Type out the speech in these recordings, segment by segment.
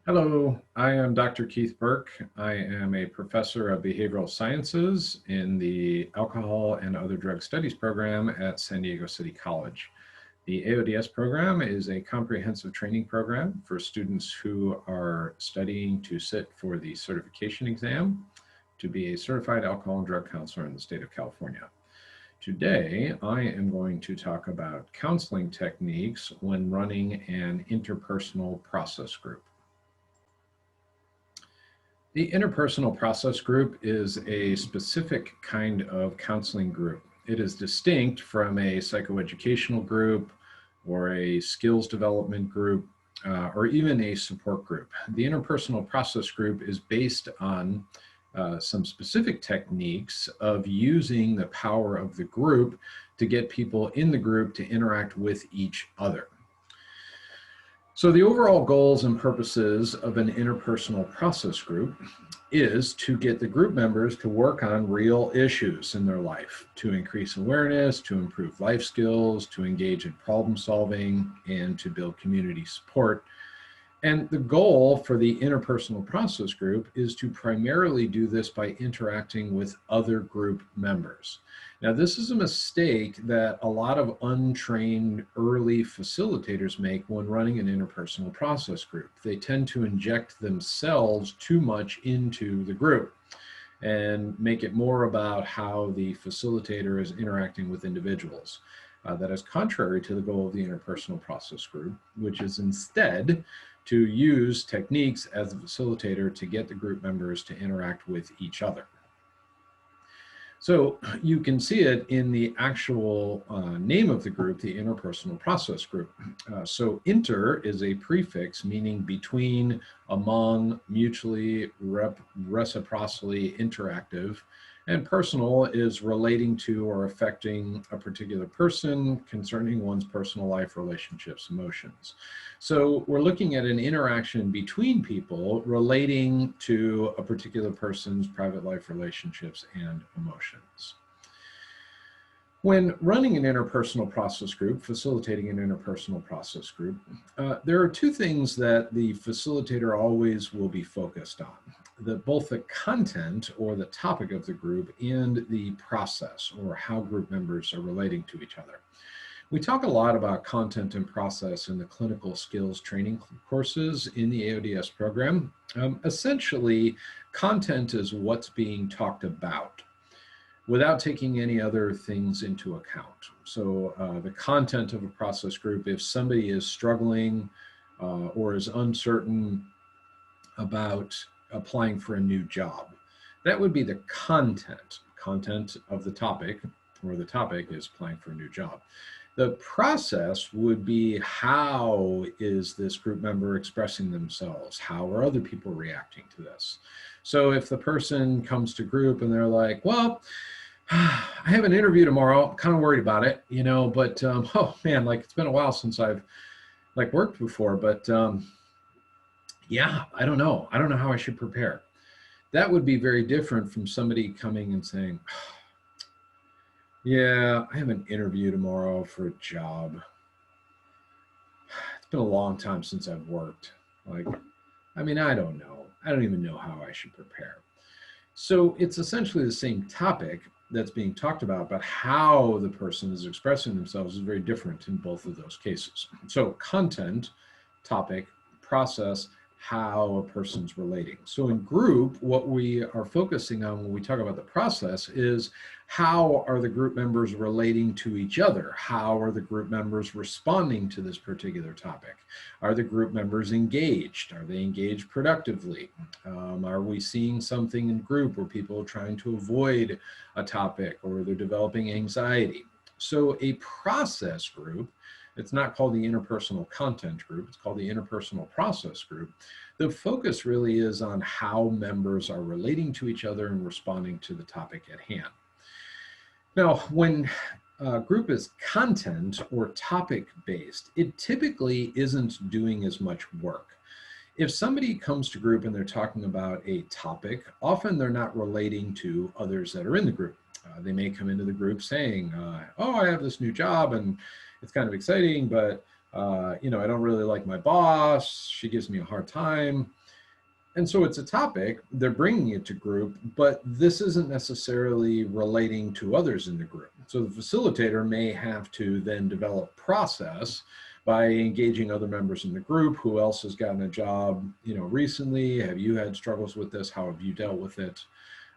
Hello, I am Dr. Keith Burke. I am a professor of behavioral sciences in the Alcohol and Other Drug Studies program at San Diego City College. The AODS program is a comprehensive training program for students who are studying to sit for the certification exam to be a certified alcohol and drug counselor in the state of California. Today, I am going to talk about counseling techniques when running an interpersonal process group. The interpersonal process group is a specific kind of counseling group. It is distinct from a psychoeducational group or a skills development group or even a support group. The interpersonal process group is based on some specific techniques of using the power of the group to get people in the group to interact with each other. So the overall goals and purposes of an interpersonal process group is to get the group members to work on real issues in their life, to increase awareness, to improve life skills, to engage in problem solving, and to build community support. And the goal for the interpersonal process group is to primarily do this by interacting with other group members. Now, this is a mistake that a lot of untrained early facilitators make when running an interpersonal process group. They tend to inject themselves too much into the group and make it more about how the facilitator is interacting with individuals. That is contrary to the goal of the interpersonal process group, which is instead to use techniques as a facilitator to get the group members to interact with each other. So you can see it in the actual name of the group, the interpersonal process group. So inter is a prefix meaning between, among, mutually, reciprocally interactive, and personal is relating to or affecting a particular person concerning one's personal life, relationships, emotions. So we're looking at an interaction between people relating to a particular person's private life, relationships, and emotions. When running an interpersonal process group, facilitating an interpersonal process group, there are two things that the facilitator always will be focused on. Both the content or the topic of the group and the process or how group members are relating to each other. We talk a lot about content and process in the clinical skills training courses in the AODS program. Essentially, content is what's being talked about without taking any other things into account. So the content of a process group, if somebody is struggling or is uncertain about applying for a new job, that would be the content of the topic, or the topic is applying for a new job. The process would be, how is this group member expressing themselves? How are other people reacting to this? So if the person comes to group and they're like, well, I have an interview tomorrow, I'm kind of worried about it, you know, but oh man, like it's been a while since I've like worked before, but yeah, I don't know how I should prepare. That would be very different from somebody coming and saying, yeah, I have an interview tomorrow for a job. It's been a long time since I've worked. Like, I mean, I don't know. I don't even know how I should prepare. So it's essentially the same topic that's being talked about, but how the person is expressing themselves is very different in both of those cases. So content, topic, process, how a person's relating. So in group, what we are focusing on when we talk about the process is, how are the group members relating to each other? How are the group members responding to this particular topic? Are the group members engaged? Are they engaged productively? Are we seeing something in group where people are trying to avoid a topic or they're developing anxiety? So a process group, it's not called the interpersonal content group, it's called the interpersonal process group. The focus really is on how members are relating to each other and responding to the topic at hand. Now, when a group is content or topic based, it typically isn't doing as much work. If somebody comes to group and they're talking about a topic, often they're not relating to others that are in the group. They may come into the group saying, oh, I have this new job and it's kind of exciting, but You know, I don't really like my boss. She gives me a hard time. And so it's a topic, they're bringing it to group, but this isn't necessarily relating to others in the group. So the facilitator may have to then develop process by engaging other members in the group. Who else has gotten a job, you know, recently? Have you had struggles with this? How have you dealt with it?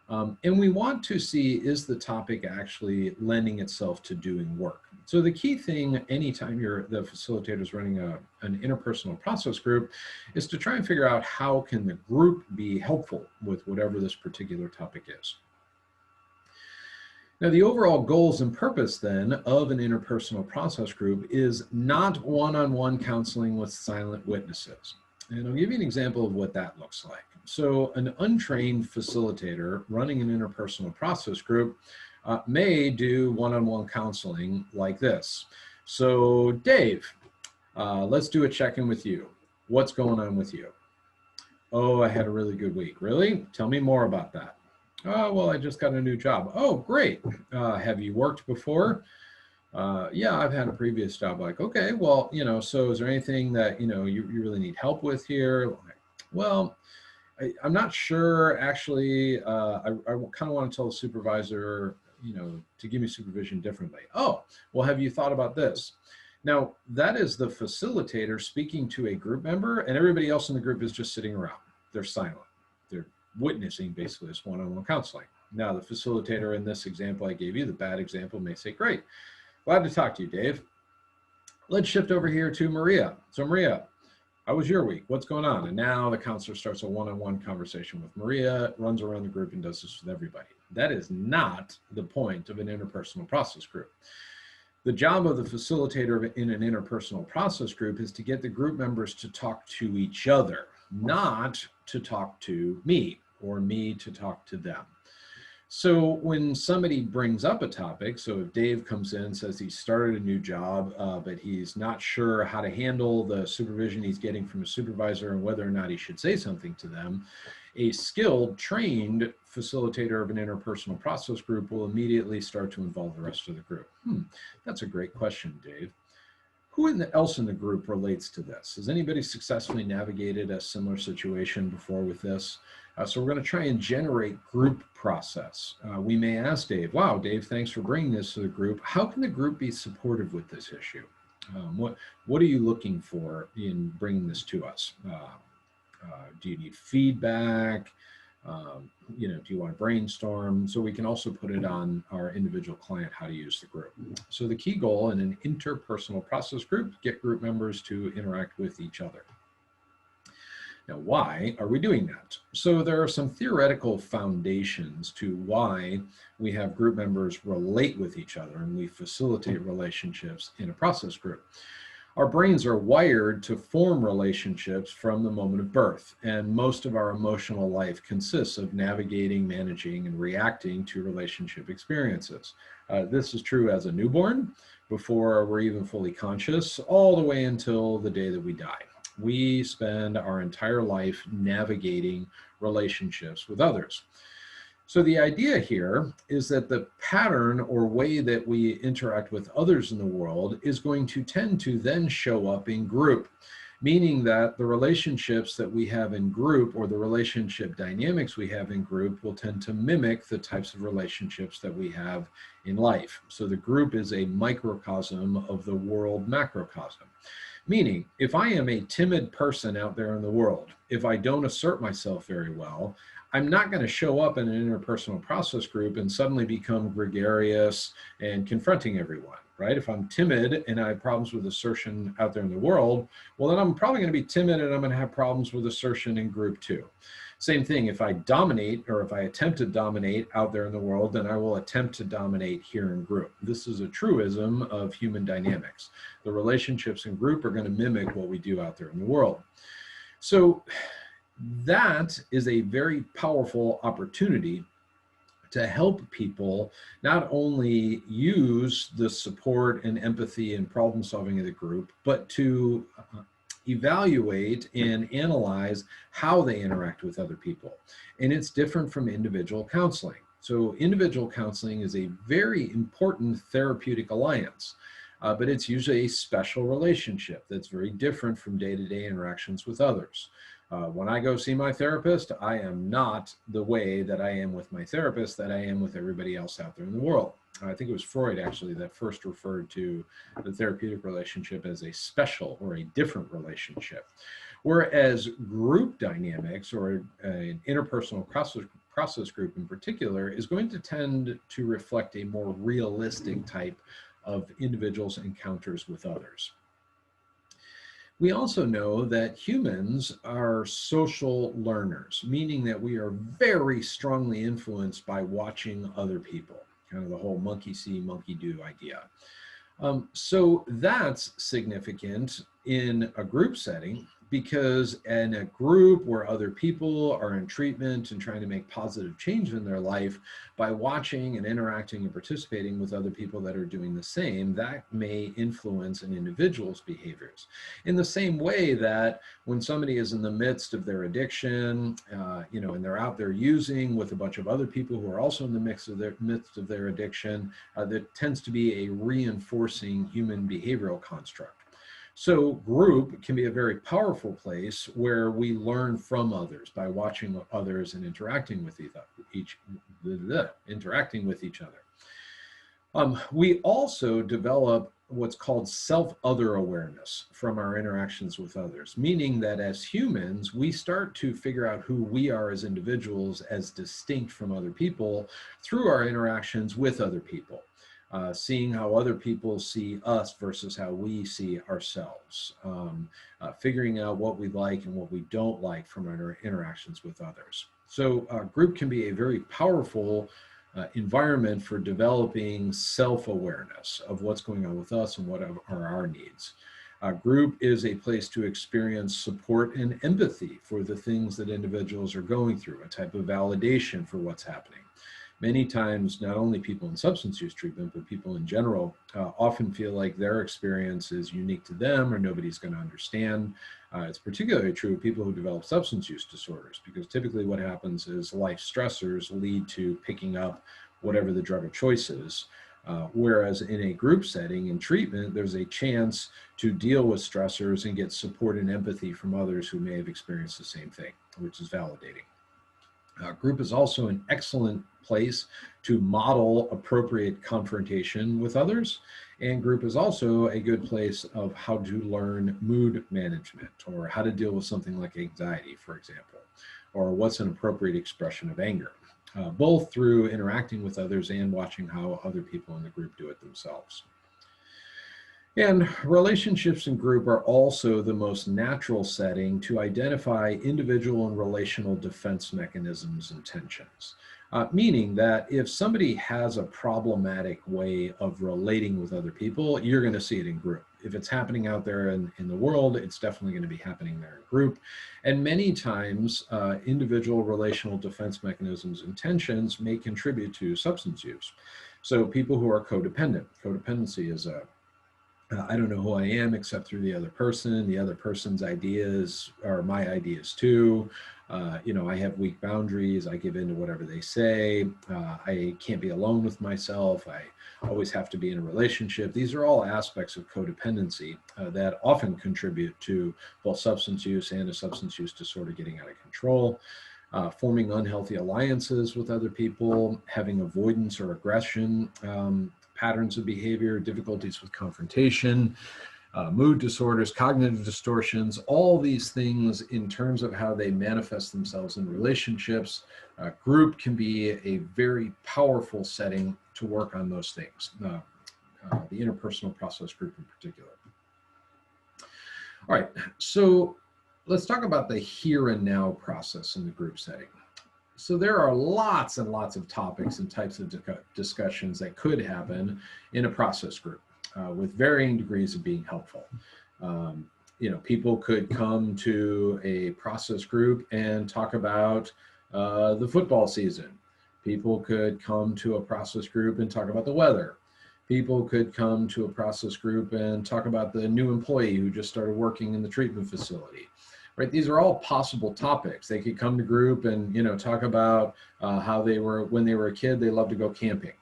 And we want to see, is the topic actually lending itself to doing work? So the key thing anytime the facilitator is running an interpersonal process group is to try and figure out how can the group be helpful with whatever this particular topic is. Now, the overall goals and purpose then of an interpersonal process group is not one-on-one counseling with silent witnesses. And I'll give you an example of what that looks like. So an untrained facilitator running an interpersonal process group may do one-on-one counseling like this. So Dave, let's do a check-in with you. What's going on with you? Oh, I had a really good week. Really? Tell me more about that. Oh, well, I just got a new job. Oh, great. Have you worked before? Yeah, I've had a previous job. Like, okay, well, you know, so is there anything that, you know, you really need help with here? Like, well, I'm not sure, actually. I kind of want to tell the supervisor, you know, to give me supervision differently. Oh, well, have you thought about this? Now, that is the facilitator speaking to a group member, and everybody else in the group is just sitting around. They're silent. They're witnessing basically this one-on-one counseling. Now, the facilitator in this example I gave you, the bad example, may say, great, glad to talk to you, Dave. Let's shift over here to Maria. So Maria, how was your week? What's going on? And now the counselor starts a one-on-one conversation with Maria, runs around the group and does this with everybody. That is not the point of an interpersonal process group. The job of the facilitator in an interpersonal process group is to get the group members to talk to each other, not to talk to me or me to talk to them. So when somebody brings up a topic, so if Dave comes in and says he started a new job, but he's not sure how to handle the supervision he's getting from a supervisor and whether or not he should say something to them, a skilled, trained facilitator of an interpersonal process group will immediately start to involve the rest of the group. That's a great question, Dave. Who else in the group relates to this? Has anybody successfully navigated a similar situation before with this? So we're going to try and generate group process. We may ask Dave, wow, Dave, thanks for bringing this to the group. How can the group be supportive with this issue? What are you looking for in bringing this to us? Do you need feedback? You know, do you want to brainstorm? So we can also put it on our individual client how to use the group. So the key goal in an interpersonal process group, get group members to interact with each other. Now, why are we doing that? So there are some theoretical foundations to why we have group members relate with each other and we facilitate relationships in a process group. Our brains are wired to form relationships from the moment of birth, and most of our emotional life consists of navigating, managing, and reacting to relationship experiences. This is true as a newborn, before we're even fully conscious, all the way until the day that we die. We spend our entire life navigating relationships with others. So the idea here is that the pattern or way that we interact with others in the world is going to tend to then show up in group, meaning that the relationships that we have in group or the relationship dynamics we have in group will tend to mimic the types of relationships that we have in life. So the group is a microcosm of the world macrocosm. Meaning, if I am a timid person out there in the world, if I don't assert myself very well, I'm not going to show up in an interpersonal process group and suddenly become gregarious and confronting everyone, right? If I'm timid and I have problems with assertion out there in the world, well, then I'm probably going to be timid and I'm going to have problems with assertion in group too. Same thing, if I dominate or if I attempt to dominate out there in the world, then I will attempt to dominate here in group. This is a truism of human dynamics. The relationships in group are going to mimic what we do out there in the world. So that is a very powerful opportunity to help people not only use the support and empathy and problem solving of the group, but to evaluate and analyze how they interact with other people. And it's different from individual counseling. So individual counseling is a very important therapeutic alliance. but it's usually a special relationship that's very different from day-to-day interactions with others. When I go see my therapist, I am not the way that I am with my therapist, that I am with everybody else out there in the world. I think it was Freud actually that first referred to the therapeutic relationship as a special or a different relationship. Whereas group dynamics, or an interpersonal process group in particular, is going to tend to reflect a more realistic type of individuals' encounters with others. We also know that humans are social learners, meaning that we are very strongly influenced by watching other people, kind of the whole monkey see, monkey do idea. So that's significant in a group setting, because in a group where other people are in treatment and trying to make positive change in their life, by watching and interacting and participating with other people that are doing the same, that may influence an individual's behaviors. In the same way that when somebody is in the midst of their addiction, and they're out there using with a bunch of other people who are also in the midst of their addiction, there tends to be a reinforcing human behavioral construct. So group can be a very powerful place where we learn from others by watching others and interacting with each other. We also develop what's called self-other awareness from our interactions with others, meaning that as humans, we start to figure out who we are as individuals as distinct from other people through our interactions with other people. Seeing how other people see us versus how we see ourselves, figuring out what we like and what we don't like from our interactions with others. So group can be a very powerful environment for developing self-awareness of what's going on with us and what are our needs. Group is a place to experience support and empathy for the things that individuals are going through, a type of validation for what's happening. Many times, not only people in substance use treatment, but people in general often feel like their experience is unique to them or nobody's going to understand. It's particularly true of people who develop substance use disorders, because typically what happens is life stressors lead to picking up whatever the drug of choice is. Whereas in a group setting in treatment, there's a chance to deal with stressors and get support and empathy from others who may have experienced the same thing, which is validating. Group is also an excellent place to model appropriate confrontation with others. And group is also a good place of how to learn mood management, or how to deal with something like anxiety, for example, or what's an appropriate expression of anger, both through interacting with others and watching how other people in the group do it themselves. And relationships in group are also the most natural setting to identify individual and relational defense mechanisms and tensions. Meaning that if somebody has a problematic way of relating with other people, you're going to see it in group. If it's happening out there in the world, it's definitely going to be happening there in group. And many times, individual relational defense mechanisms and tensions may contribute to substance use. So people who are codependent, codependency is I don't know who I am except through the other person. The other person's ideas are my ideas too. I have weak boundaries. I give in to whatever they say. I can't be alone with myself. I always have to be in a relationship. These are all aspects of codependency that often contribute to both substance use and a substance use disorder getting out of control. Forming unhealthy alliances with other people, having avoidance or aggression patterns of behavior, difficulties with confrontation, mood disorders, cognitive distortions, all these things in terms of how they manifest themselves in relationships. Group can be a very powerful setting to work on those things, the interpersonal process group in particular. All right, so let's talk about the here and now process in the group setting. So there are lots and lots of topics and types of discussions that could happen in a process group with varying degrees of being helpful. People could come to a process group and talk about the football season. People could come to a process group and talk about the weather. People could come to a process group and talk about the new employee who just started working in the treatment facility. Right, these are all possible topics. They could come to group and talk about how they were, when they were a kid, they loved to go camping.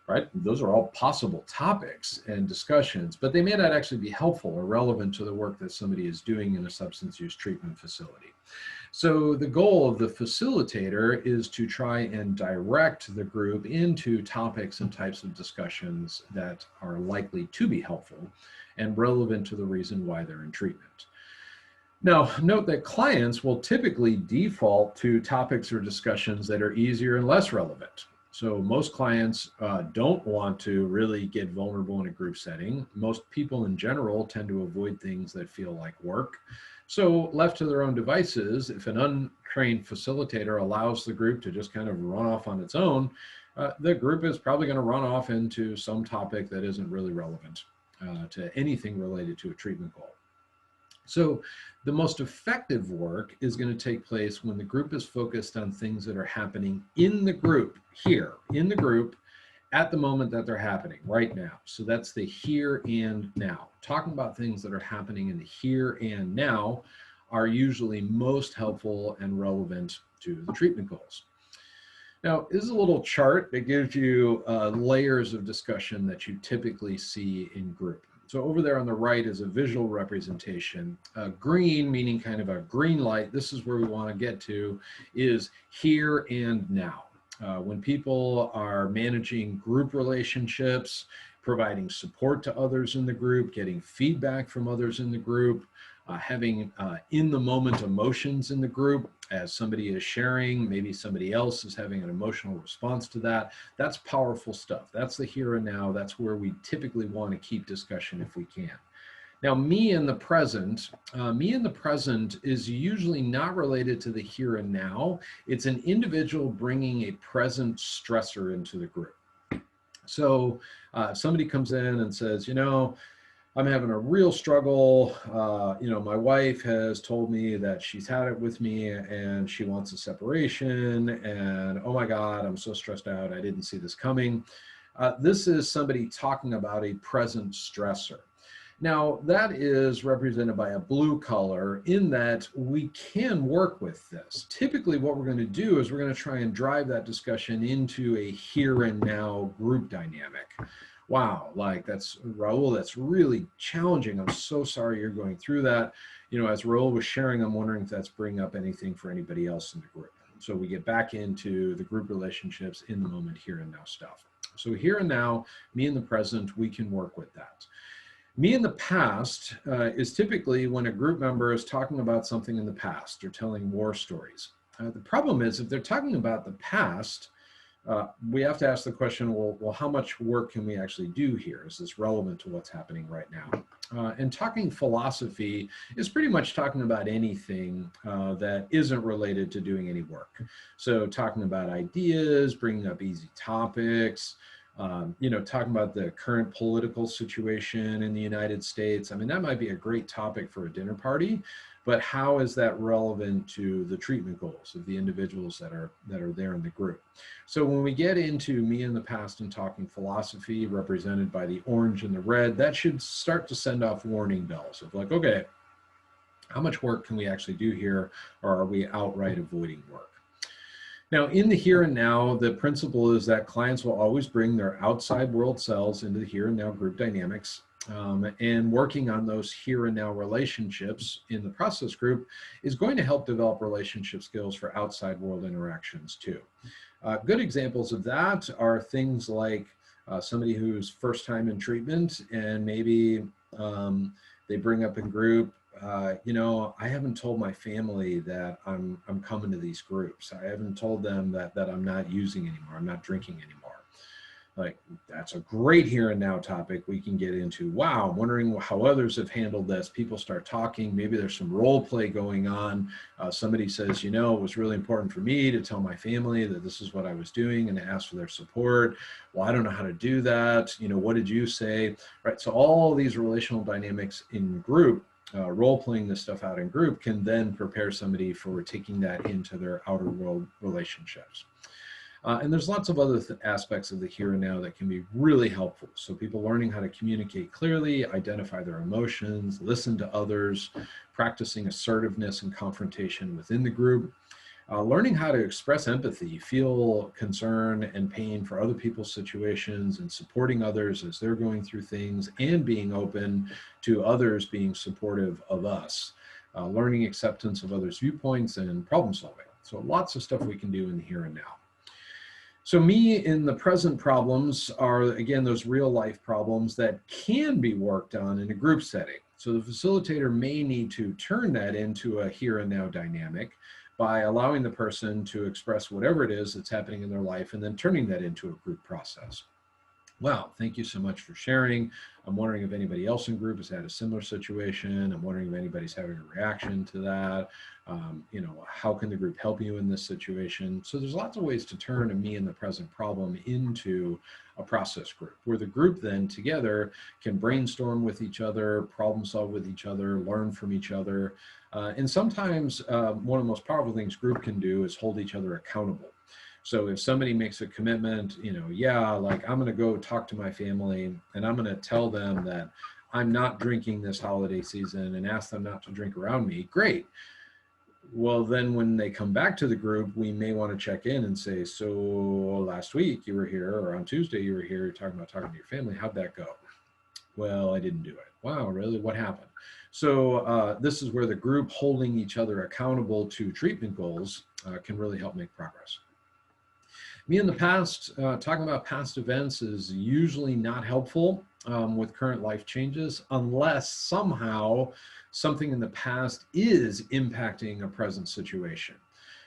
right? Those are all possible topics and discussions, but they may not actually be helpful or relevant to the work that somebody is doing in a substance use treatment facility. So the goal of the facilitator is to try and direct the group into topics and types of discussions that are likely to be helpful and relevant to the reason why they're in treatment. Now, note that clients will typically default to topics or discussions that are easier and less relevant. So most clients don't want to really get vulnerable in a group setting. Most people in general tend to avoid things that feel like work. So left to their own devices, if an untrained facilitator allows the group to just kind of run off on its own, the group is probably going to run off into some topic that isn't really relevant to anything related to a treatment goal. So the most effective work is going to take place when the group is focused on things that are happening in the group, here, in the group, at the moment that they're happening, right now. So that's the here and now. Talking about things that are happening in the here and now are usually most helpful and relevant to the treatment goals. Now, this is a little chart that gives you layers of discussion that you typically see in group. So over there on the right is a visual representation. Green, meaning kind of a green light, this is where we want to get to, is here and now. When people are managing group relationships, providing support to others in the group, getting feedback from others in the group, having in-the-moment emotions in the group as somebody is sharing, maybe somebody else is having an emotional response to that. That's powerful stuff. That's the here and now. That's where we typically want to keep discussion if we can. Now, me in the present is usually not related to the here and now. It's an individual bringing a present stressor into the group. So somebody comes in and says, you know, I'm having a real struggle. You know, my wife has told me that she's had it with me and she wants a separation. And oh my God, I'm so stressed out. I didn't see this coming. This is somebody talking about a present stressor. Now, that is represented by a blue color in that we can work with this. Typically, what we're going to do is we're going to try and drive that discussion into a here and now group dynamic. Wow, like that's, Raul, that's really challenging. I'm so sorry you're going through that. You know, as Raul was sharing, I'm wondering if that's bringing up anything for anybody else in the group. So we get back into the group relationships in the moment, here and now stuff. So here and now, me in the present, we can work with that. Me in the past is typically when a group member is talking about something in the past or telling war stories. The problem is if they're talking about the past, we have to ask the question, well, how much work can we actually do here? Is this relevant to what's happening right now? And talking philosophy is pretty much talking about anything that isn't related to doing any work. So talking about ideas, bringing up easy topics, you know, talking about the current political situation in the United States. I mean, that might be a great topic for a dinner party, but how is that relevant to the treatment goals of the individuals that are there in the group? So when we get into me in the past and talking philosophy, represented by the orange and the red, that should start to send off warning bells of like, okay, how much work can we actually do here, or are we outright avoiding work? Now, in the here and now, the principle is that clients will always bring their outside world selves into the here and now group dynamics. And working on those here and now relationships in the process group is going to help develop relationship skills for outside world interactions too. Good examples of that are things like somebody who's first time in treatment and maybe they bring up in group, you know, I haven't told my family that I'm coming to these groups. I haven't told them that I'm not using anymore. I'm not drinking anymore. Like, that's a great here and now topic we can get into. Wow, I'm wondering how others have handled this. People start talking. Maybe there's some role play going on. Somebody says, you know, it was really important for me to tell my family that this is what I was doing and to ask for their support. Well, I don't know how to do that. You know, what did you say? Right. So all these relational dynamics in group, role-playing this stuff out in group can then prepare somebody for taking that into their outer world relationships. And there's lots of other aspects of the here and now that can be really helpful. So people learning how to communicate clearly, identify their emotions, listen to others, practicing assertiveness and confrontation within the group. Learning how to express empathy, feel concern and pain for other people's situations, and supporting others as they're going through things, and being open to others being supportive of us. Learning acceptance of others' viewpoints and problem solving. So lots of stuff we can do in the here and now. So me in the present problems are, again, those real life problems that can be worked on in a group setting. So the facilitator may need to turn that into a here and now dynamic by allowing the person to express whatever it is that's happening in their life and then turning that into a group process. Wow, thank you so much for sharing. I'm wondering if anybody else in group has had a similar situation. I'm wondering if anybody's having a reaction to that. You know, how can the group help you in this situation? So there's lots of ways to turn a me in the present problem into a process group, where the group then together can brainstorm with each other, problem solve with each other, learn from each other. And sometimes one of the most powerful things group can do is hold each other accountable. So if somebody makes a commitment, you know, yeah, like I'm going to go talk to my family and I'm going to tell them that I'm not drinking this holiday season and ask them not to drink around me, great. Well, then when they come back to the group, we may want to check in and say, so last week you were here, or on Tuesday you were here, you're talking about talking to your family. How'd that go? Well, I didn't do it. Wow, really? What happened? So this is where the group holding each other accountable to treatment goals can really help make progress. Me in the past, talking about past events is usually not helpful with current life changes, unless somehow something in the past is impacting a present situation.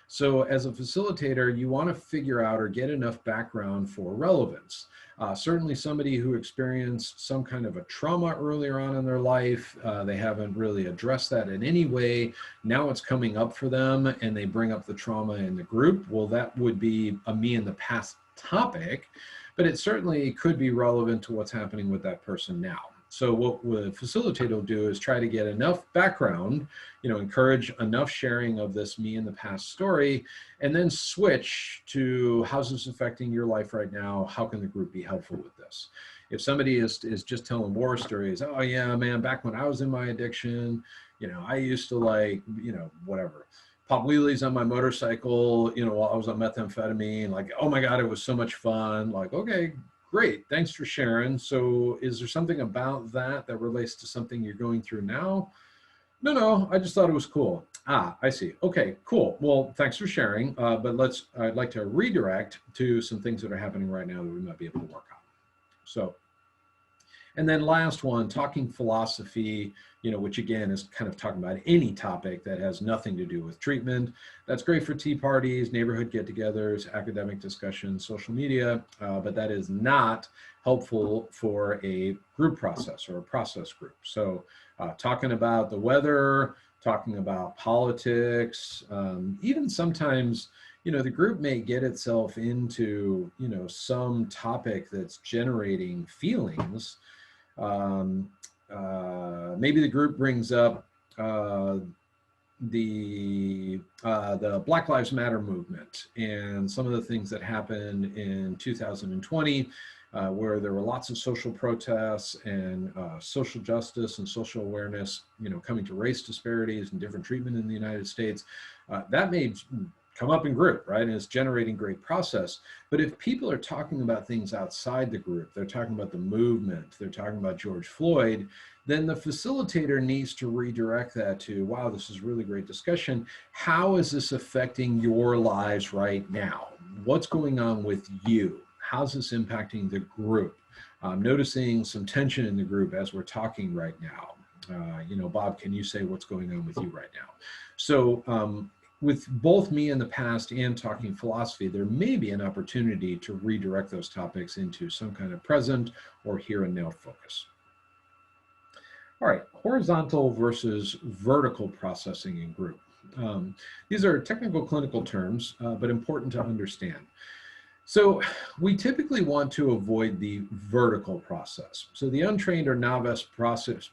So as a facilitator, you want to figure out or get enough background for relevance. Certainly somebody who experienced some kind of a trauma earlier on in their life, they haven't really addressed that in any way. Now it's coming up for them and they bring up the trauma in the group. Well, that would be a me in the past topic, but it certainly could be relevant to what's happening with that person now. So what the facilitator will do is try to get enough background, you know, encourage enough sharing of this me in the past story, and then switch to how's this affecting your life right now? How can the group be helpful with this? If somebody is just telling war stories, oh yeah, man, back when I was in my addiction, you know, I used to like, you know, whatever, pop wheelies on my motorcycle, you know, while I was on methamphetamine, like, oh my God, it was so much fun. Like, okay, great, thanks for sharing. So is there something about that that relates to something you're going through now? No, I just thought it was cool. Ah, I see. Okay, cool. Well, thanks for sharing. But I'd like to redirect to some things that are happening right now that we might be able to work on. So, and then last one, talking philosophy, you know, which again is kind of talking about any topic that has nothing to do with treatment. That's great for tea parties, neighborhood get-togethers, academic discussions, social media, but that is not helpful for a group process or a process group. So talking about the weather, talking about politics, even sometimes, you know, the group may get itself into, you know, some topic that's generating feelings. Maybe the group brings up the Black Lives Matter movement and some of the things that happened in 2020, where there were lots of social protests and social justice and social awareness, you know, coming to race disparities and different treatment in the United States. That may come up in group, right? And it's generating great process. But if people are talking about things outside the group, they're talking about the movement, they're talking about George Floyd, then the facilitator needs to redirect that to, wow, this is really great discussion. How is this affecting your lives right now? What's going on with you? How's this impacting the group? I'm noticing some tension in the group as we're talking right now. You know, Bob, can you say what's going on with you right now? So with both me in the past and talking philosophy, there may be an opportunity to redirect those topics into some kind of present or here and now focus. All right, horizontal versus vertical processing in group. These are technical clinical terms, but important to understand. So we typically want to avoid the vertical process. So the untrained or novice process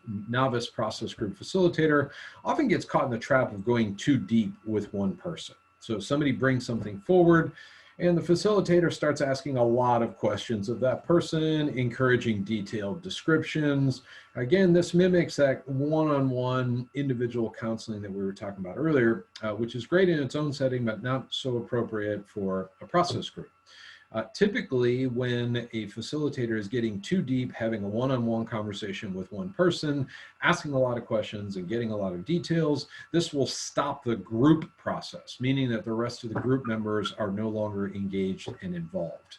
group facilitator often gets caught in the trap of going too deep with one person. So if somebody brings something forward, And the facilitator starts asking a lot of questions of that person, encouraging detailed descriptions. Again, this mimics that one-on-one individual counseling that we were talking about earlier, which is great in its own setting, but not so appropriate for a process group. Typically, when a facilitator is getting too deep, having a one-on-one conversation with one person, asking a lot of questions and getting a lot of details, this will stop the group process, meaning that the rest of the group members are no longer engaged and involved.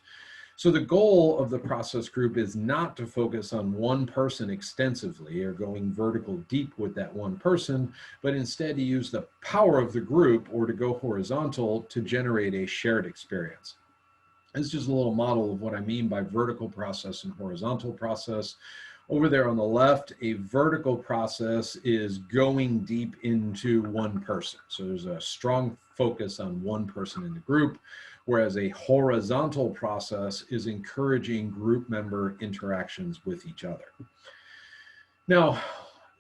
So the goal of the process group is not to focus on one person extensively or going vertical deep with that one person, but instead to use the power of the group or to go horizontal to generate a shared experience. It's just a little model of what I mean by vertical process and horizontal process. Over there on the left, a vertical process is going deep into one person. So there's a strong focus on one person in the group, whereas a horizontal process is encouraging group member interactions with each other. Now,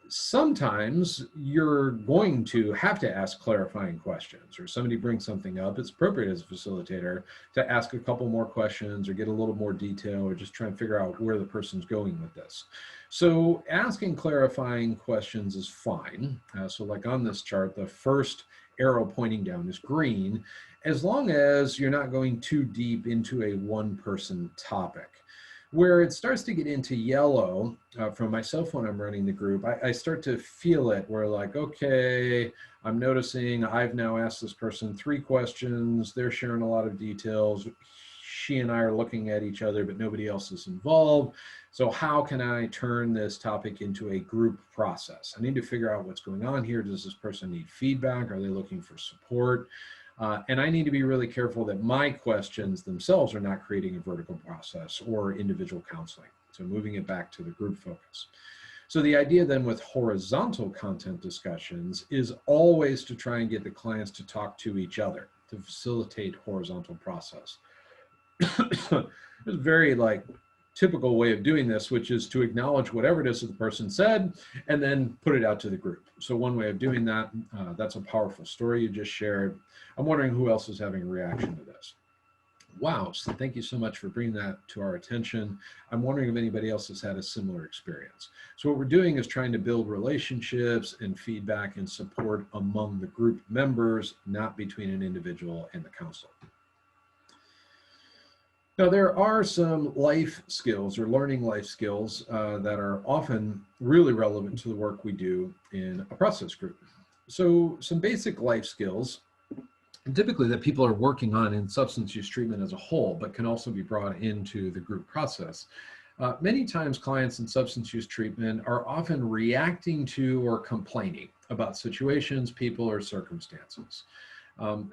sometimes you're going to have to ask clarifying questions, or somebody brings something up. It's appropriate as a facilitator to ask a couple more questions or get a little more detail or just try and figure out where the person's going with this. So asking clarifying questions is fine. So like on this chart, the first arrow pointing down is green, as long as you're not going too deep into a one-person topic. Where it starts to get into yellow, from myself when I'm running the group, I start to feel it where like, okay, I'm noticing I've now asked this person 3 questions, they're sharing a lot of details, she and I are looking at each other, but nobody else is involved. So how can I turn this topic into a group process? I need to figure out what's going on here. Does this person need feedback? Are they looking for support? And I need to be really careful that my questions themselves are not creating a vertical process or individual counseling. So moving it back to the group focus. So the idea then with horizontal content discussions is always to try and get the clients to talk to each other, to facilitate horizontal process. It's a very typical way of doing this, which is to acknowledge whatever it is that the person said and then put it out to the group. So one way of doing that, that's a powerful story you just shared. I'm wondering who else is having a reaction to this. Wow, so thank you so much for bringing that to our attention. I'm wondering if anybody else has had a similar experience. So what we're doing is trying to build relationships and feedback and support among the group members, not between an individual and the counselor. Now, there are some life skills or learning life skills that are often really relevant to the work we do in a process group. So some basic life skills, typically that people are working on in substance use treatment as a whole, but can also be brought into the group process. Many times clients in substance use treatment are often reacting to or complaining about situations, people, or circumstances.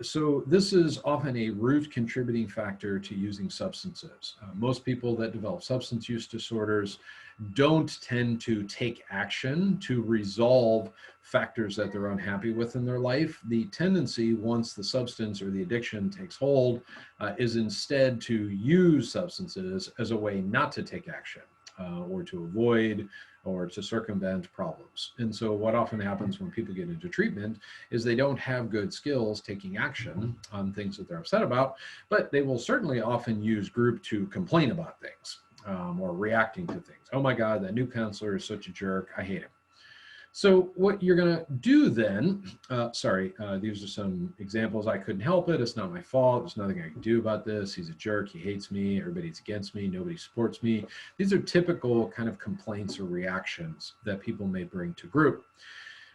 So this is often a root contributing factor to using substances. Most people that develop substance use disorders don't tend to take action to resolve factors that they're unhappy with in their life. The tendency, once the substance or the addiction takes hold, is instead to use substances as a way not to take action or to avoid or to circumvent problems. And so what often happens when people get into treatment is they don't have good skills taking action on things that they're upset about, but they will certainly often use group to complain about things or reacting to things. Oh my God, that new counselor is such a jerk, I hate him. So what you're gonna do then, these are some examples. I couldn't help it, it's not my fault, there's nothing I can do about this, he's a jerk, he hates me, everybody's against me, nobody supports me. These are typical kind of complaints or reactions that people may bring to group.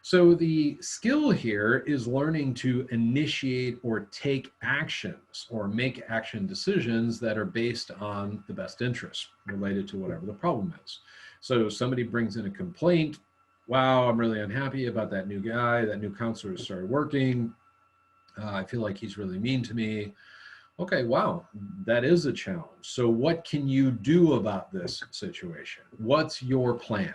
So the skill here is learning to initiate or take actions or make action decisions that are based on the best interest related to whatever the problem is. So somebody brings in a complaint, wow, I'm really unhappy about that new guy, that new counselor has started working. I feel like he's really mean to me. Okay, wow, that is a challenge. So what can you do about this situation? What's your plan?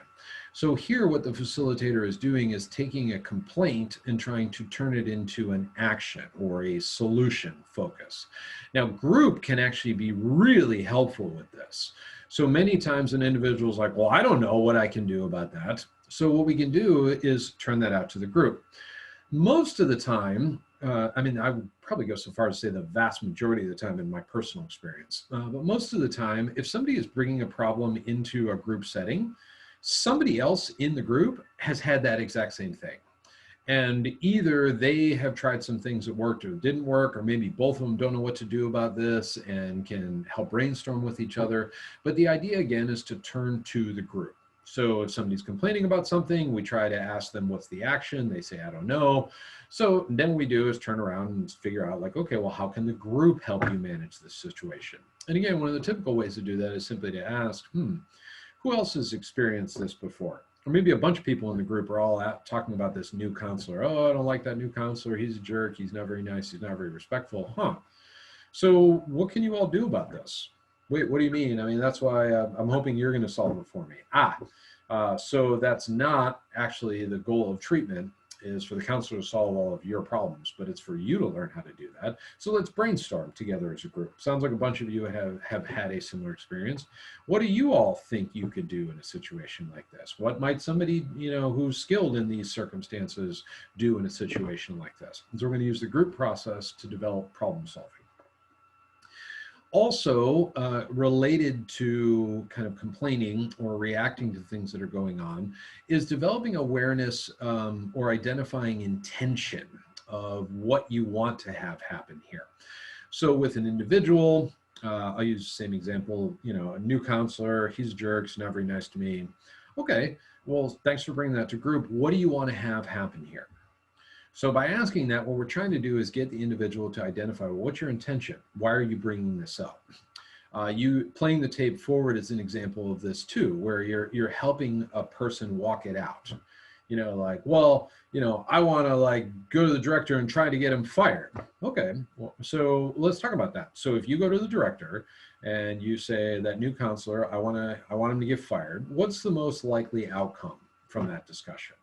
So here what the facilitator is doing is taking a complaint and trying to turn it into an action or a solution focus. Now, group can actually be really helpful with this. So many times an individual is like, well, I don't know what I can do about that. So what we can do is turn that out to the group. Most of the time, I mean, I would probably go so far as to say the vast majority of the time in my personal experience, but most of the time, if somebody is bringing a problem into a group setting, somebody else in the group has had that exact same thing. And either they have tried some things that worked or didn't work, or maybe both of them don't know what to do about this and can help brainstorm with each other. But the idea, again, is to turn to the group. So if somebody's complaining about something, we try to ask them, what's the action? They say, I don't know. So then what we do is turn around and figure out, like, okay, well, how can the group help you manage this situation? And again, one of the typical ways to do that is simply to ask, who else has experienced this before? Or maybe a bunch of people in the group are all out talking about this new counselor. Oh, I don't like that new counselor. He's a jerk. He's not very nice. He's not very respectful. Huh. So what can you all do about this? Wait, what do you mean? I mean, that's why I'm hoping you're going to solve it for me. So that's not actually the goal of treatment, is for the counselor to solve all of your problems, but it's for you to learn how to do that. So let's brainstorm together as a group. Sounds like a bunch of you have had a similar experience. What do you all think you could do in a situation like this? What might somebody, who's skilled in these circumstances do in a situation like this? And so we're going to use the group process to develop problem solving. Also, related to kind of complaining or reacting to things that are going on, is developing awareness or identifying intention of what you want to have happen here. So with an individual, I'll use the same example, a new counselor, he's a jerk, he's not very nice to me. Okay, well, thanks for bringing that to group. What do you want to have happen here? So by asking that, what we're trying to do is get the individual to identify, well, what's your intention? Why are you bringing this up? You playing the tape forward is an example of this too, where you're helping a person walk it out. Like, well, I want to go to the director and try to get him fired. Okay, well, so let's talk about that. So if you go to the director and you say, that new counselor, I want him to get fired, what's the most likely outcome from that discussion?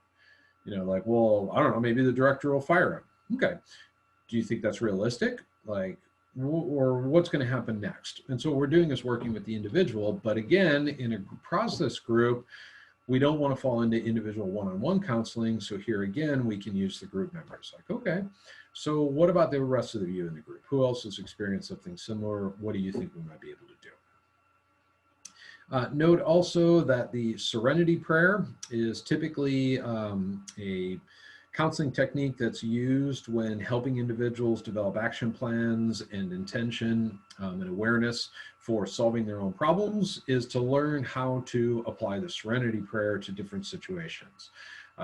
Like, well, I don't know, maybe the director will fire him. Okay. Do you think that's realistic? Or what's going to happen next? And so what we're doing is working with the individual, but again, in a process group, we don't want to fall into individual one-on-one counseling. So here again, we can use the group members. Like, okay, so what about the rest of you in the group? Who else has experienced something similar? What do you think we might be able to do? Note also that the serenity prayer is typically a counseling technique that's used when helping individuals develop action plans and intention and awareness for solving their own problems, is to learn how to apply the serenity prayer to different situations.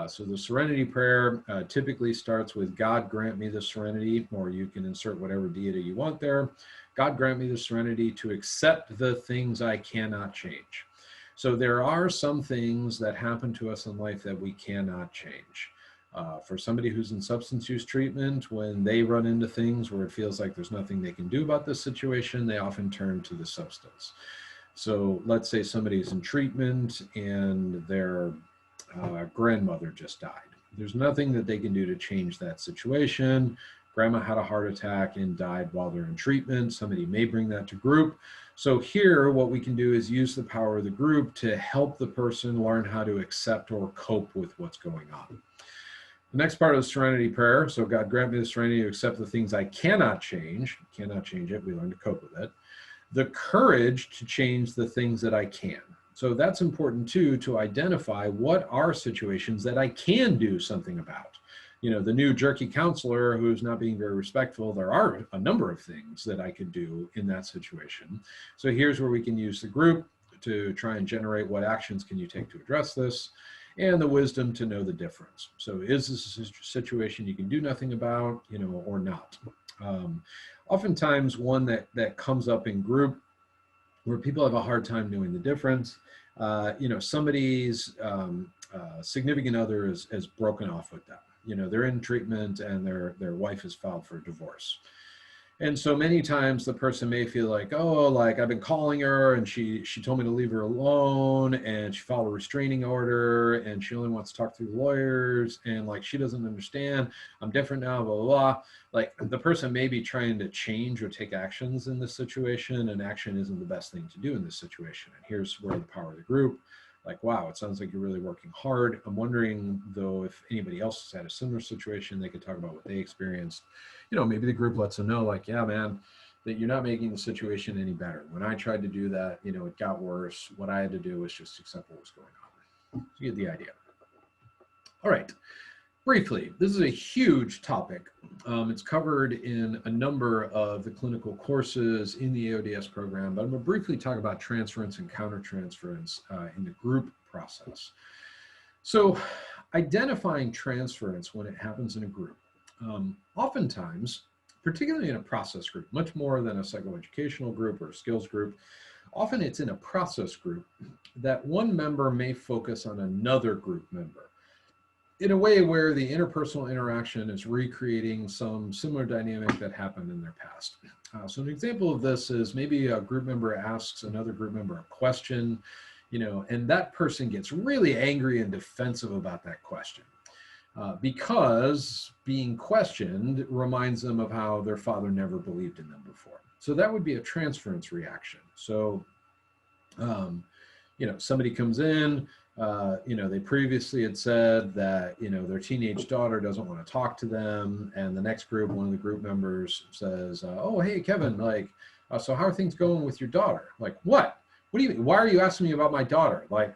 So the serenity prayer typically starts with, God grant me the serenity, or you can insert whatever deity you want there. God grant me the serenity to accept the things I cannot change. So there are some things that happen to us in life that we cannot change. For somebody who's in substance use treatment, when they run into things where it feels like there's nothing they can do about this situation, they often turn to the substance. So let's say somebody's in treatment and their grandmother just died. There's nothing that they can do to change that situation. Grandma had a heart attack and died while they're in treatment. Somebody may bring that to group. So here, what we can do is use the power of the group to help the person learn how to accept or cope with what's going on. The next part of the serenity prayer, so God grant me the serenity to accept the things I cannot change. Cannot change it, we learn to cope with it. The courage to change the things that I can. So that's important too, to identify what are situations that I can do something about. The new jerky counselor who's not being very respectful, there are a number of things that I could do in that situation. So here's where we can use the group to try and generate what actions can you take to address this, and the wisdom to know the difference. So is this a situation you can do nothing about, or not? Oftentimes one that comes up in group where people have a hard time knowing the difference, somebody's significant other has broken off with them. They're in treatment and their wife has filed for divorce. And so many times the person may feel like, oh, like I've been calling her and she told me to leave her alone, and she filed a restraining order and she only wants to talk through lawyers, and like she doesn't understand, I'm different now, blah, blah, blah. Like the person may be trying to change or take actions in this situation, and action isn't the best thing to do in this situation. And here's where the power of the group like, wow, it sounds like you're really working hard. I'm wondering, though, if anybody else has had a similar situation, they could talk about what they experienced. Maybe the group lets them know, like, yeah, man, that you're not making the situation any better. When I tried to do that, it got worse. What I had to do was just accept what was going on. So you get the idea. All right. Briefly, this is a huge topic. It's covered in a number of the clinical courses in the AODS program, but I'm going to briefly talk about transference and countertransference in the group process. So identifying transference when it happens in a group, oftentimes, particularly in a process group, much more than a psychoeducational group or a skills group, often it's in a process group that one member may focus on another group member in a way where the interpersonal interaction is recreating some similar dynamic that happened in their past. So an example of this is maybe a group member asks another group member a question, and that person gets really angry and defensive about that question because being questioned reminds them of how their father never believed in them before. So that would be a transference reaction. So, somebody comes in, they previously had said that, their teenage daughter doesn't want to talk to them. And the next group, one of the group members says, oh, hey, Kevin, like, so how are things going with your daughter? Like, what? What do you mean? Why are you asking me about my daughter? Like,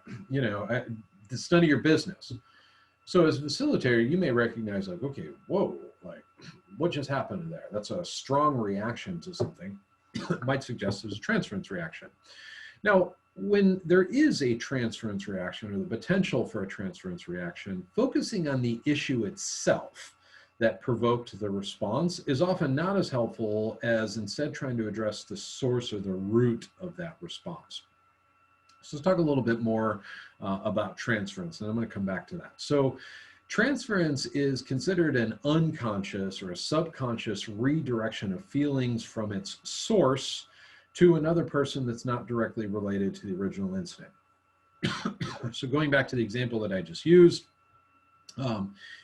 it's none of your business. So as a facilitator, you may recognize like, okay, whoa, like what just happened there? That's a strong reaction to something. It might suggest there's a transference reaction. Now, when there is a transference reaction or the potential for a transference reaction, focusing on the issue itself that provoked the response is often not as helpful as instead trying to address the source or the root of that response. So let's talk a little bit more about transference, and I'm going to come back to that. So transference is considered an unconscious or a subconscious redirection of feelings from its source to another person that's not directly related to the original incident. So going back to the example that I just used,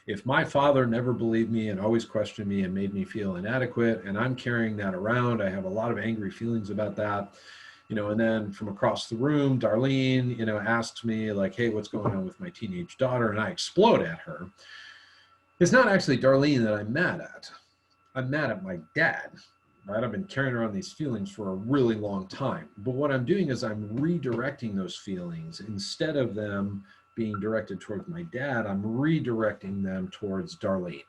if my father never believed me and always questioned me and made me feel inadequate, and I'm carrying that around, I have a lot of angry feelings about that, and then from across the room, Darlene, asks me like, hey, what's going on with my teenage daughter? And I explode at her. It's not actually Darlene that I'm mad at. I'm mad at my dad. Right? I've been carrying around these feelings for a really long time. But what I'm doing is I'm redirecting those feelings. Instead of them being directed towards my dad, I'm redirecting them towards Darlene.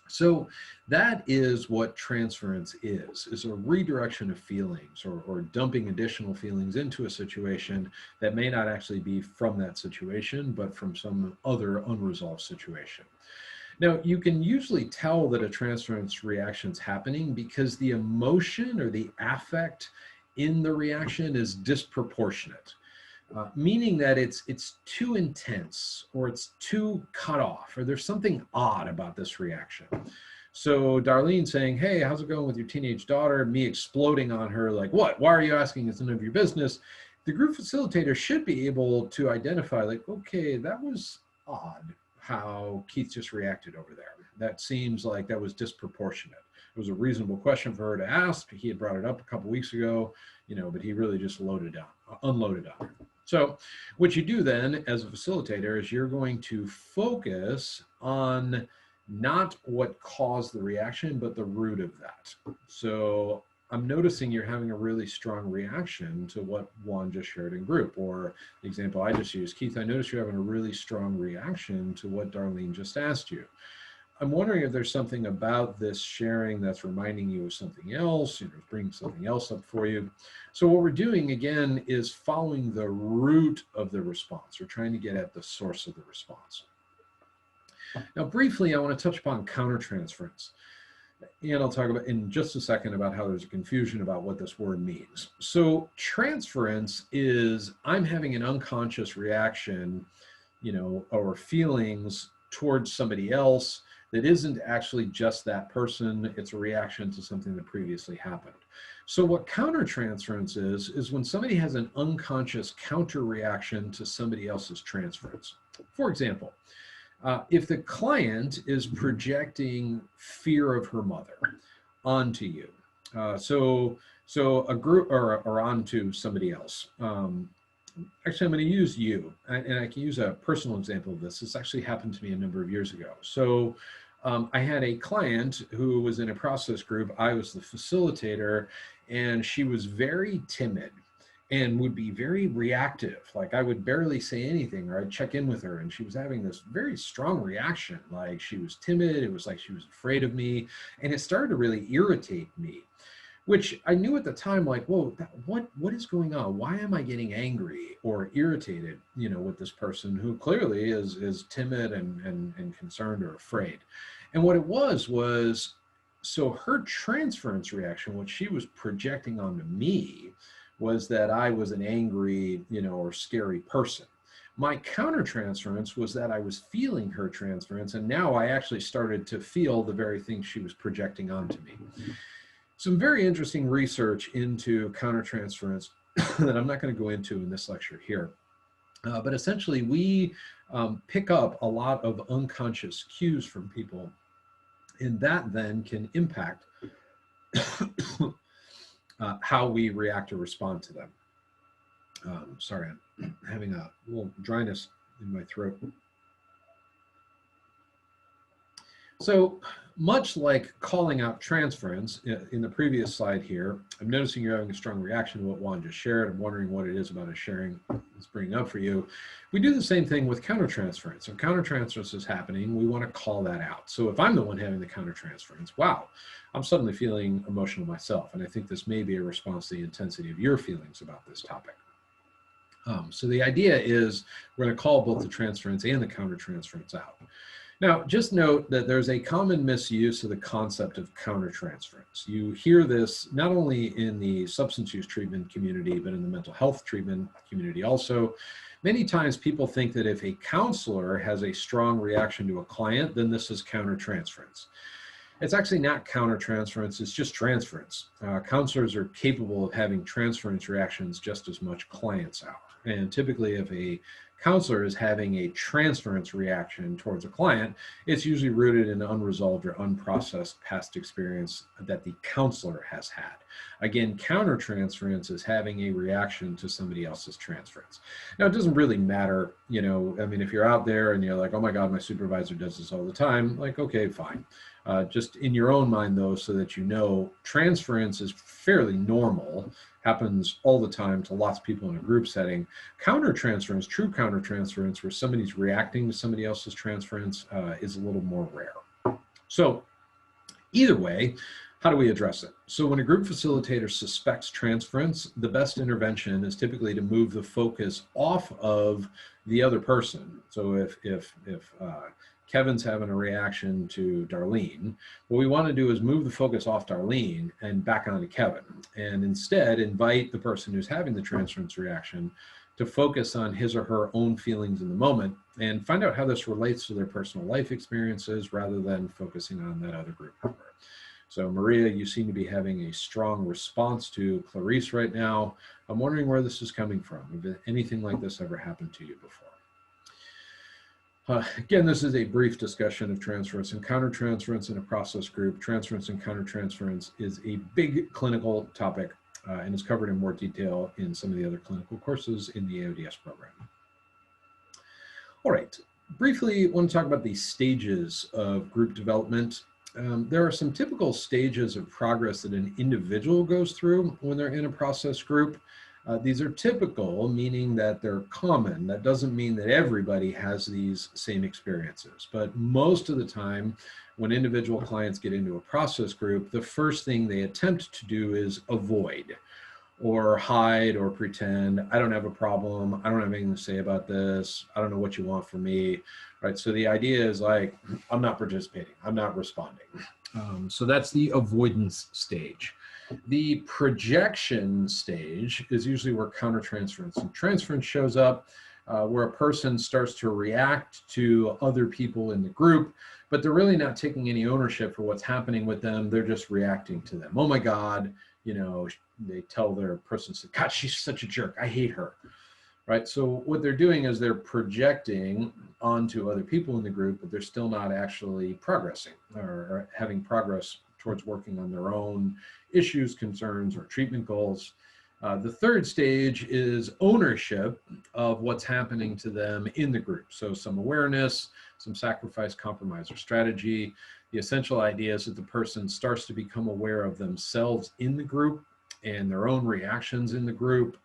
So that is what transference is a redirection of feelings or dumping additional feelings into a situation that may not actually be from that situation, but from some other unresolved situation. Now, you can usually tell that a transference reaction is happening because the emotion or the affect in the reaction is disproportionate, meaning that it's too intense or it's too cut off or there's something odd about this reaction. So Darlene saying, hey, how's it going with your teenage daughter? Me exploding on her like, what? Why are you asking? It's none of your business. The group facilitator should be able to identify like, okay, that was odd how Keith just reacted over there. That seems like that was disproportionate. It was a reasonable question for her to ask. He had brought it up a couple weeks ago, but he really just unloaded on her. So what you do then as a facilitator is you're going to focus on not what caused the reaction, but the root of that. So I'm noticing you're having a really strong reaction to what Juan just shared in group, or the example I just used. Keith, I noticed you're having a really strong reaction to what Darlene just asked you. I'm wondering if there's something about this sharing that's reminding you of something else, bringing something else up for you. So what we're doing again is following the root of the response. We're trying to get at the source of the response. Now, briefly, I want to touch upon countertransference. And I'll talk about in just a second about how there's a confusion about what this word means. So transference is I'm having an unconscious reaction, or feelings towards somebody else that isn't actually just that person. It's a reaction to something that previously happened. So what countertransference is when somebody has an unconscious counter reaction to somebody else's transference. For example, if the client is projecting fear of her mother onto you, so a group or onto somebody else, actually, I'm going to use you, and I can use a personal example of this. This actually happened to me a number of years ago. So I had a client who was in a process group. I was the facilitator, and she was very timid and would be very reactive. Like I would barely say anything, or I'd check in with her, and she was having this very strong reaction. Like she was timid. It was like she was afraid of me, and it started to really irritate me, which I knew at the time, like, whoa, what is going on? Why am I getting angry or irritated, with this person who clearly is timid and concerned or afraid? And what it was, so her transference reaction, what she was projecting onto me, was that I was an angry, or scary person. My countertransference was that I was feeling her transference, and now I actually started to feel the very thing she was projecting onto me. Some very interesting research into countertransference that I'm not going to go into in this lecture here. But essentially, we pick up a lot of unconscious cues from people, and that then can impact how we react or respond to them. Sorry, I'm having a little dryness in my throat. So much like calling out transference in the previous slide here, I'm noticing you're having a strong reaction to what Juan just shared. I'm wondering what it is about his sharing is bringing up for you. We do the same thing with countertransference. If countertransference is happening, we want to call that out. So if I'm the one having the countertransference, wow, I'm suddenly feeling emotional myself. And I think this may be a response to the intensity of your feelings about this topic. So the idea is we're going to call both the transference and the countertransference out. Now, just note that there's a common misuse of the concept of countertransference. You hear this not only in the substance use treatment community, but in the mental health treatment community also. Many times people think that if a counselor has a strong reaction to a client, then this is countertransference. It's actually not countertransference, it's just transference. Counselors are capable of having transference reactions just as much clients are. And typically if a counselor is having a transference reaction towards a client, it's usually rooted in unresolved or unprocessed past experience that the counselor has had. Again, countertransference is having a reaction to somebody else's transference. Now, it doesn't really matter, I mean, if you're out there and you're like, oh my God, my supervisor does this all the time, like, okay, fine. Just in your own mind, though, so that you know, transference is fairly normal, happens all the time to lots of people in a group setting. Countertransference, true countertransference, where somebody's reacting to somebody else's transference, is a little more rare. So either way, how do we address it? So when a group facilitator suspects transference, the best intervention is typically to move the focus off of the other person. So if Kevin's having a reaction to Darlene, what we want to do is move the focus off Darlene and back onto Kevin, and instead invite the person who's having the transference reaction to focus on his or her own feelings in the moment and find out how this relates to their personal life experiences rather than focusing on that other group member. So Maria, you seem to be having a strong response to Clarice right now. I'm wondering where this is coming from. Have anything like this ever happened to you before? Again, this is a brief discussion of transference and countertransference in a process group. Transference and countertransference is a big clinical topic and is covered in more detail in some of the other clinical courses in the AODS program. All right, briefly, I want to talk about the stages of group development. There are some typical stages of progress that an individual goes through when they're in a process group. These are typical, meaning that they're common. That doesn't mean that everybody has these same experiences, but most of the time when individual clients get into a process group, the first thing they attempt to do is avoid or hide or pretend. I don't have a problem. I don't have anything to say about this. I don't know what you want from me, right? So the idea is like, I'm not participating. I'm not responding. So that's the avoidance stage. The projection stage is usually where countertransference and transference shows up, where a person starts to react to other people in the group, but they're really not taking any ownership for what's happening with them. They're just reacting to them. Oh my God, they tell their person, God, she's such a jerk. I hate her, right? So what they're doing is they're projecting onto other people in the group, but they're still not actually progressing or having progress towards working on their own issues, concerns, or treatment goals. The third stage is ownership of what's happening to them in the group. So some awareness, some sacrifice, compromise, or strategy. The essential idea is that the person starts to become aware of themselves in the group and their own reactions in the group,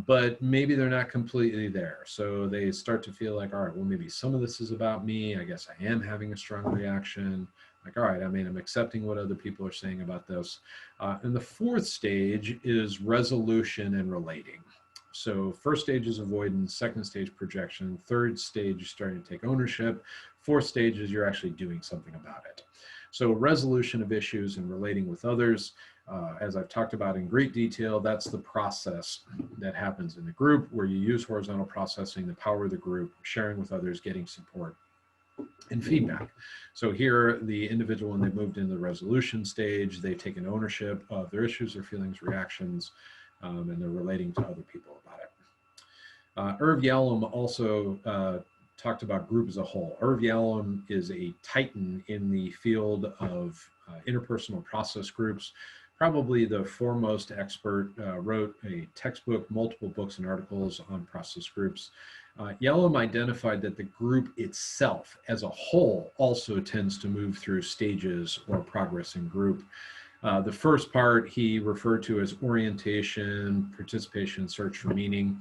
but maybe they're not completely there. So they start to feel like, all right, well, maybe some of this is about me. I guess I am having a strong reaction. Like, all right, I mean, I'm accepting what other people are saying about this. And the fourth stage is resolution and relating. So first stage is avoidance, second stage projection, third stage is starting to take ownership, fourth stage is you're actually doing something about it. So resolution of issues and relating with others, as I've talked about in great detail, that's the process that happens in the group where you use horizontal processing, the power of the group, sharing with others, getting support, and feedback. So here, the individual, when they've moved into the resolution stage, they've taken ownership of their issues, their feelings, reactions, and they're relating to other people about it. Irv Yalom also talked about group as a whole. Irv Yalom is a titan in the field of interpersonal process groups, probably the foremost expert, wrote a textbook, multiple books and articles on process groups. Yalom identified that the group itself as a whole also tends to move through stages or progress in group. The first part he referred to as orientation, participation, search for meaning.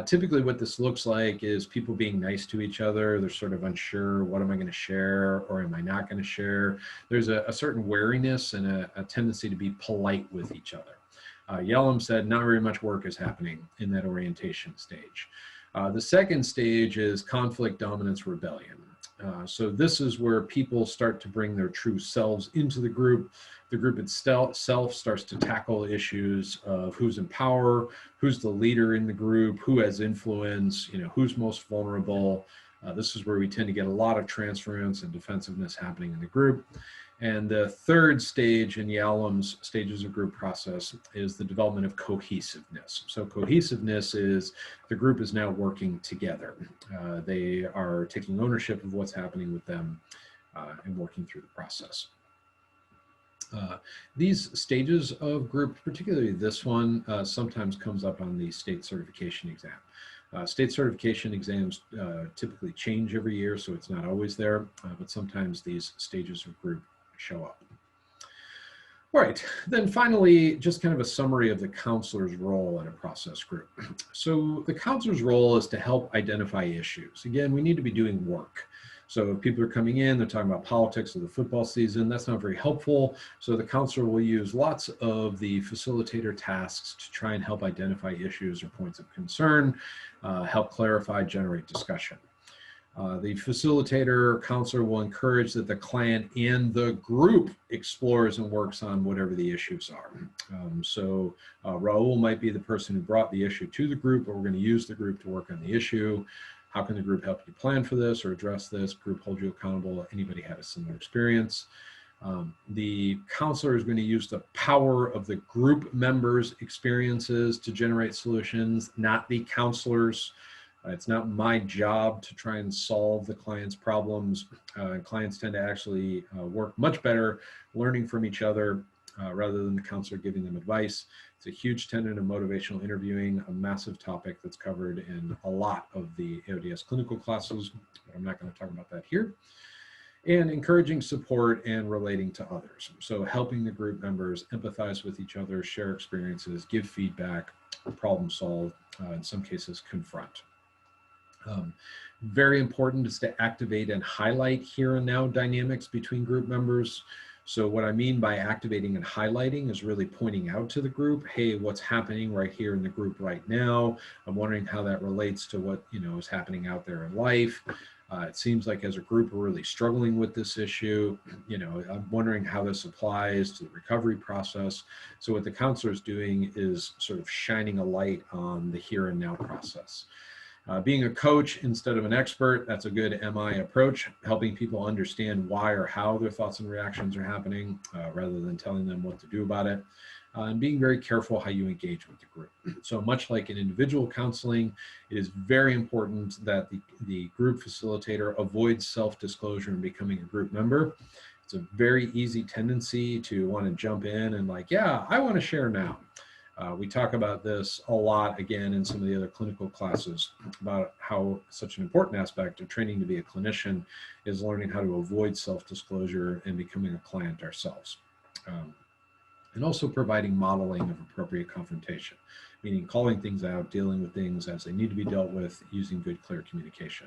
Typically what this looks like is people being nice to each other. They're sort of unsure, what am I going to share or am I not going to share? There's a certain wariness and a tendency to be polite with each other. Yalom said not very much work is happening in that orientation stage. The second stage is conflict, dominance, rebellion. So this is where people start to bring their true selves into the group. The group itself starts to tackle issues of who's in power, who's the leader in the group, who has influence, who's most vulnerable. This is where we tend to get a lot of transference and defensiveness happening in the group. And the third stage in Yalom's stages of group process is the development of cohesiveness. So cohesiveness is the group is now working together. They are taking ownership of what's happening with them and working through the process. These stages of group, particularly this one, sometimes comes up on the state certification exam. State certification exams typically change every year, so it's not always there, but sometimes these stages of group show up. All right, then finally, just kind of a summary of the counselor's role in a process group. So the counselor's role is to help identify issues. Again, we need to be doing work. So if people are coming in, they're talking about politics of the football season, that's not very helpful. So the counselor will use lots of the facilitator tasks to try and help identify issues or points of concern, help clarify, generate discussion. The facilitator counselor will encourage that the client and the group explores and works on whatever the issues are. So Raul might be the person who brought the issue to the group, but we're going to use the group to work on the issue. How can the group help you plan for this or address this? Group hold you accountable. Anybody had a similar experience? The counselor is going to use the power of the group members' experiences to generate solutions, not the counselors. It's not my job to try and solve the client's problems. Clients tend to actually work much better learning from each other rather than the counselor giving them advice. It's a huge tenet of motivational interviewing, a massive topic that's covered in a lot of the AODS clinical classes, but I'm not going to talk about that here. And encouraging support and relating to others. So helping the group members empathize with each other, share experiences, give feedback, problem solve, in some cases confront. Very important is to activate and highlight here and now dynamics between group members. So what I mean by activating and highlighting is really pointing out to the group, hey, what's happening right here in the group right now? I'm wondering how that relates to what is happening out there in life. It seems like as a group, we're really struggling with this issue. I'm wondering how this applies to the recovery process. So what the counselor is doing is sort of shining a light on the here and now process. Being a coach instead of an expert, that's a good MI approach, helping people understand why or how their thoughts and reactions are happening rather than telling them what to do about it. And being very careful how you engage with the group. So much like in individual counseling, it is very important that the group facilitator avoids self-disclosure and becoming a group member. It's a very easy tendency to want to jump in and like, yeah, I want to share now. We talk about this a lot, again, in some of the other clinical classes, about how such an important aspect of training to be a clinician is learning how to avoid self-disclosure and becoming a client ourselves. And also providing modeling of appropriate confrontation, meaning calling things out, dealing with things as they need to be dealt with, using good, clear communication.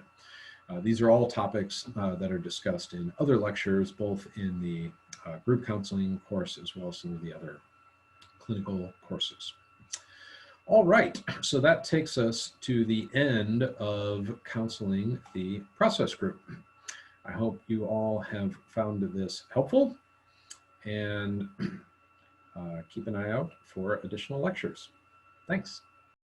These are all topics that are discussed in other lectures, both in the group counseling course as well as some of the other clinical courses. All right, so that takes us to the end of counseling the process group. I hope you all have found this helpful, and keep an eye out for additional lectures. Thanks.